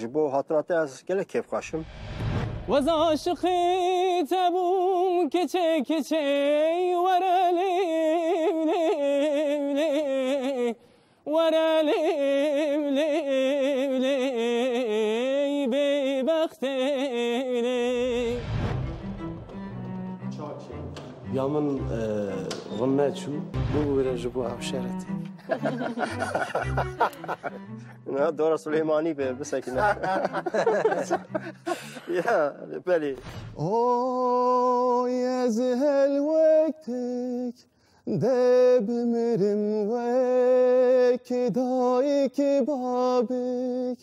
جبو هاتناته از گله کیف خاشم وز عاشقی تبوم کچه کچه ورلی ورلی بی بختی یا من غنات شو بو ولا جبو عشرتي نه دور سلیمانی به بسکنه یا بله اوه از هل وقتك دب مرم وك دايك بابك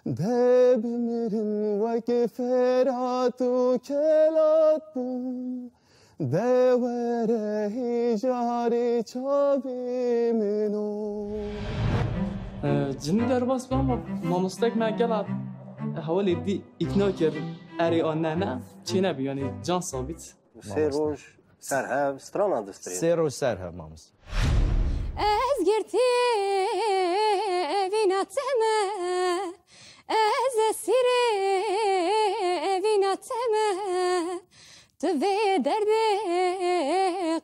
دب مرم وك فرات وكلات بون دوره جاری چابی منو جنی در باس با ما مستک من گلاد حوالی دی اکنو کر اری آن نه چی نبی یعنی جان ثابت سه روز سرها ستران اندستری سه روز سرها مامس از گرتی ویناتمه از سیره ویناتمه تو به درد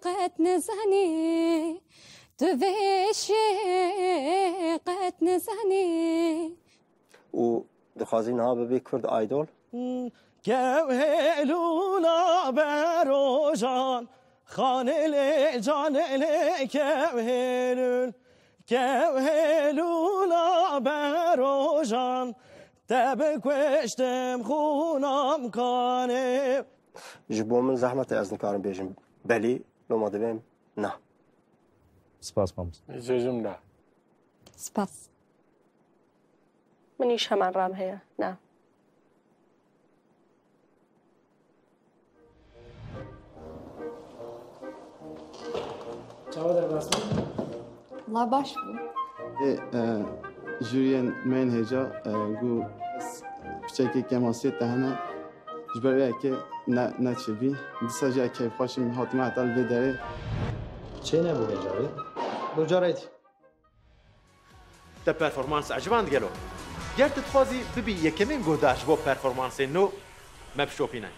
قد نزنی تو به قد نزنی و دخوازین ها ببی کرد آیدول کوهلونا بروجان خانل جانل کوهلونا بروجان تب کشتم خونم کانه جبو من زحمت از نکارم بیجم بلی لما دویم نه سپاس مامس جزم نه سپاس منیش همان رام هیا نه چاو در باس لا باش بو جوریان من هجا گو بچه کماسی تهنه جبرای که نه چبی دیساجی کیف خاشم حاتم عطال بداره چه نبوده جاری؟ بجارتی تا پرفورمانس عجباند گلو گرت تخوازی ببی یکمین گوداش بو پرفورمانس نو مبشوپینه